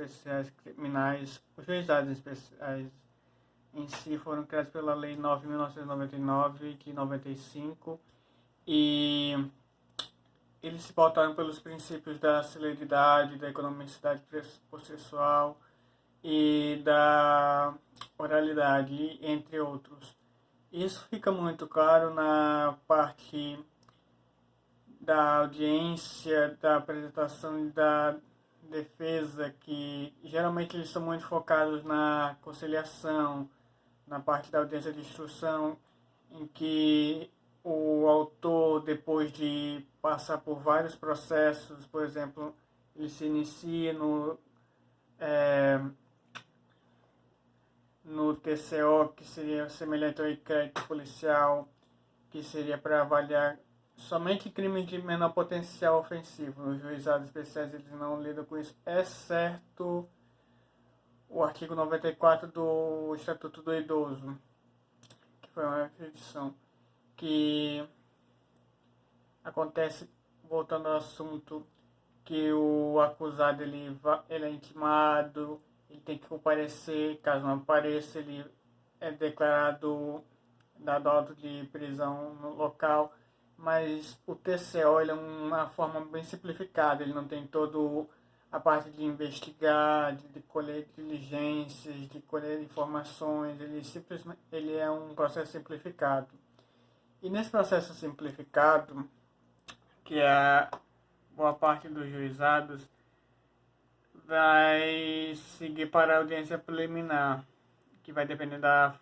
especiais criminais, os juizados especiais em si foram criados pela Lei 9.999 de 95 e eles se pautaram pelos princípios da celeridade, da economicidade processual e da oralidade, entre outros. Isso fica muito claro na parte da audiência, da apresentação e da defesa, que geralmente eles são muito focados na conciliação, na parte da audiência de instrução, em que o autor, depois de passar por vários processos, por exemplo, ele se inicia no TCO, que seria semelhante ao inquérito policial, que seria para avaliar somente crimes de menor potencial ofensivo. Os juizados especiais eles não lidam com isso, exceto o artigo 94 do Estatuto do Idoso, que foi uma reedição, que acontece, voltando ao assunto, que o acusado ele é intimado, ele tem que comparecer, caso não apareça, ele é declarado, dado auto de prisão no local, mas o TCO ele é uma forma bem simplificada, ele não tem todo a parte de investigar, de colher diligências, de colher informações, ele é um processo simplificado. E nesse processo simplificado, que é boa parte dos juizados, vai seguir para a audiência preliminar, que vai depender da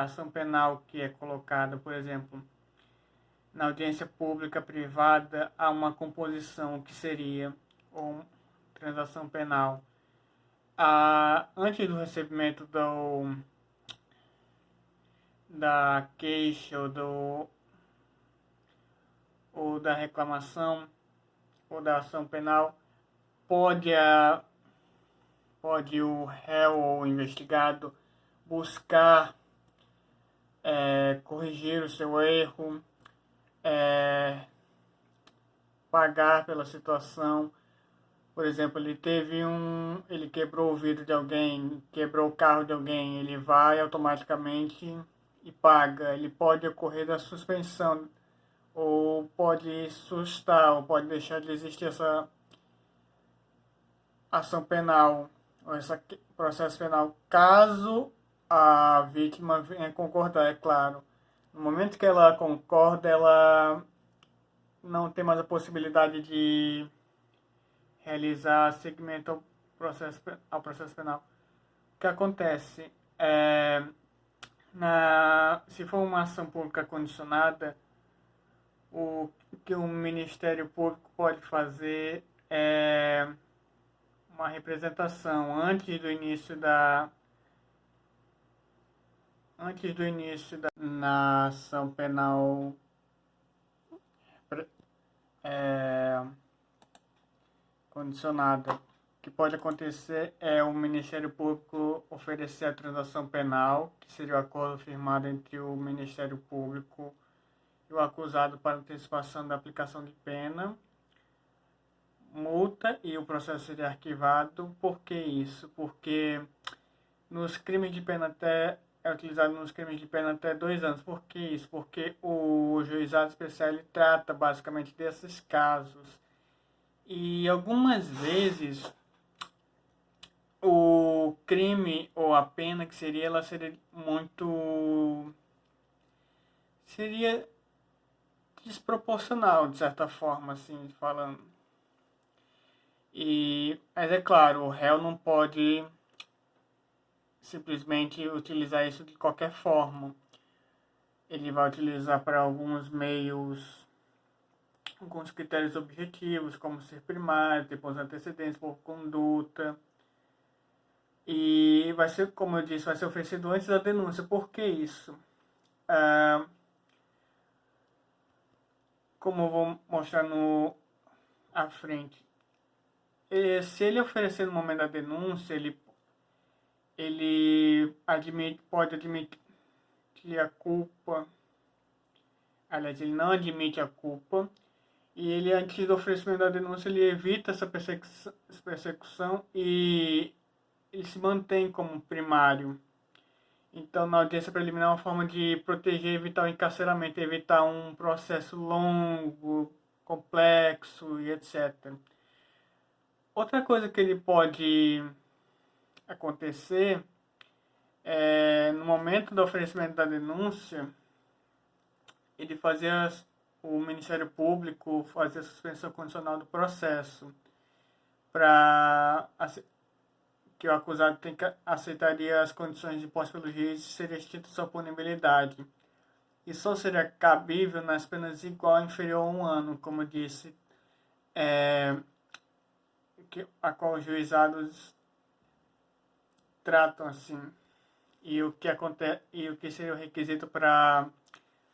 ação penal que é colocada. Por exemplo, na audiência pública privada há uma composição que seria ou transação penal. Antes do recebimento da queixa ou da reclamação ou da ação penal, pode o réu ou o investigado buscar corrigir o seu erro, pagar pela situação. Por exemplo, ele quebrou o vidro de alguém, quebrou o carro de alguém, ele vai automaticamente e paga. Ele pode ocorrer da suspensão, ou pode sustar, ou pode deixar de existir essa ação penal, ou esse processo penal, caso a vítima venha concordar, é claro. No momento que ela concorda, ela não tem mais a possibilidade de realizar seguimento ao processo penal. O que acontece se for uma ação pública condicionada, o que o Ministério Público pode fazer é uma representação antes do início na ação penal condicionada. O que pode acontecer é o Ministério Público oferecer a transação penal, que seria o acordo firmado entre o Ministério Público e o acusado para antecipação da aplicação de pena, multa, e o processo seria arquivado. Por que isso? Porque nos crimes de pena é utilizado nos crimes de pena até 2 anos. Por que isso? Porque o juizado especial ele trata basicamente desses casos. E algumas vezes o crime ou a pena que seria, ela seria desproporcional, de certa forma, assim, falando. Mas é claro, o réu não pode simplesmente utilizar isso de qualquer forma. Ele vai utilizar para alguns meios, alguns critérios objetivos, como ser primário, ter bons antecedentes por conduta. E vai ser, como eu disse, vai ser oferecido antes da denúncia. Por que isso? Como eu vou mostrar à frente. Se ele oferecer no momento da denúncia, ele pode admitir a culpa. Aliás, ele não admite a culpa E ele, antes do oferecimento da denúncia, ele evita essa persecução e ele se mantém como primário. Então, na audiência preliminar é uma forma de proteger e evitar o encarceramento, evitar um processo longo, complexo e etc. Outra coisa que ele pode acontecer é, no momento do oferecimento da denúncia, ele fazia o Ministério Público fazer a suspensão condicional do processo para que o acusado aceitaria as condições impostas pelo juiz e seria extinta sua punibilidade. E só seria cabível nas penas igual ou inferior a 1 ano, como eu disse, a qual os juizados tratam assim. E o que acontece e o que seria o requisito para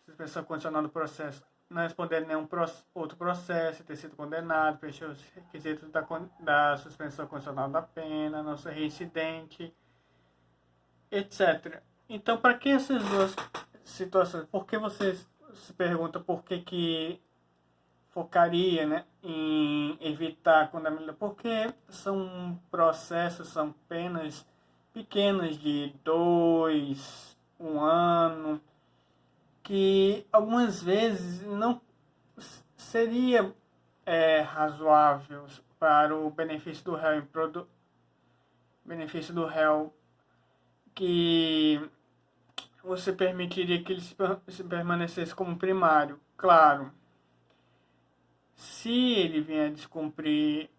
suspensão condicional do processo: não responder nenhum outro processo, ter sido condenado, preencher os requisitos da suspensão condicional da pena, não ser reincidente, etc. Então, para que essas duas situações? Por que você se pergunta por que focaria, né, em evitar a condenação? Porque são processos, são penas pequenas de 2, 1 ano, que algumas vezes não seria razoável para o benefício do réu, benefício do réu, que você permitiria que ele se permanecesse como primário. Claro, se ele vier a descumprir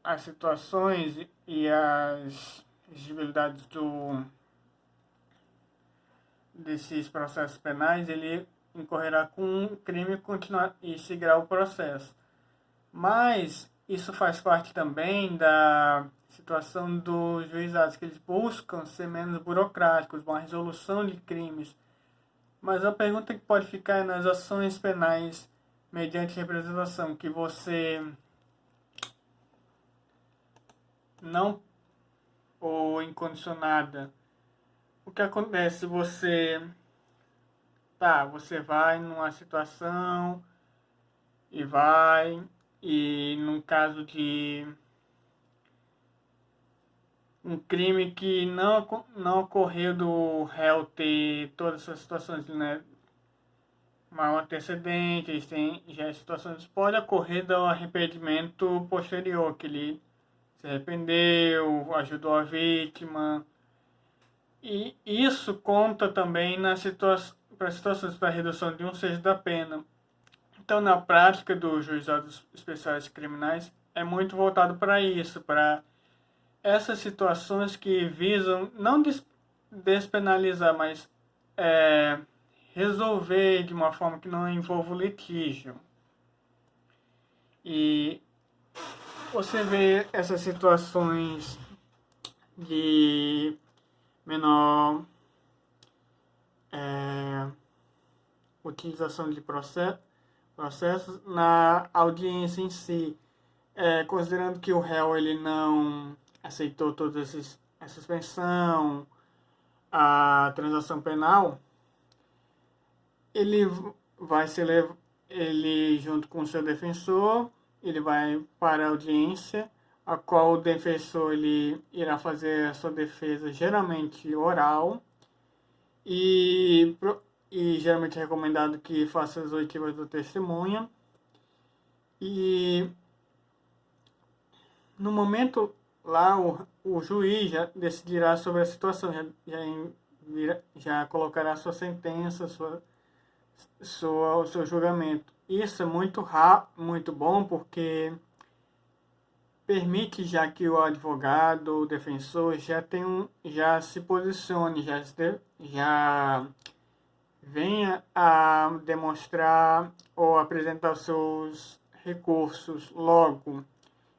as situações e as exigibilidades desses processos penais, ele incorrerá com um crime e seguirá o processo. Mas isso faz parte também da situação dos juizados, que eles buscam ser menos burocráticos, uma resolução de crimes. Mas a pergunta que pode ficar é nas ações penais mediante representação, que você não, ou incondicionada. O que acontece? Você vai numa situação e num caso de um crime que não ocorreu do réu ter todas essas situações, né? Mal antecedente, eles têm já situações, pode ocorrer do arrependimento posterior, que ele se arrependeu, ajudou a vítima. E isso conta também para situações para redução de 1/6 da pena. Então, na prática dos juizados especiais criminais, é muito voltado para isso, para essas situações que visam não despenalizar, mas resolver de uma forma que não envolva o litígio. E você vê essas situações de menor utilização de processos na audiência em si, considerando que o réu ele não aceitou toda a suspensão, a transação penal, ele vai ele junto com o seu defensor, ele vai para a audiência, a qual o defensor ele irá fazer a sua defesa geralmente oral e geralmente é recomendado que faça as oitivas do testemunha. E no momento lá o juiz já decidirá sobre a situação, já colocará sua sentença, o seu julgamento. Isso é muito bom, porque permite já que o advogado, o defensor já se posicione, já venha a demonstrar ou apresentar os seus recursos logo,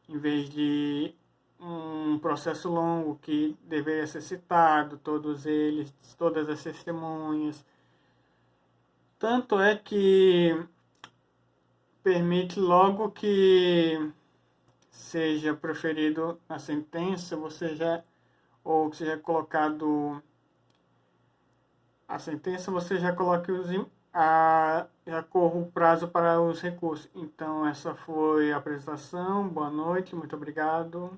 em vez de um processo longo que deveria ser citado, todas as testemunhas. Tanto é que permite logo que seja proferido a sentença, ou que seja colocado a sentença, você já coloque já corro o prazo para os recursos. Então, essa foi a apresentação. Boa noite, muito obrigado.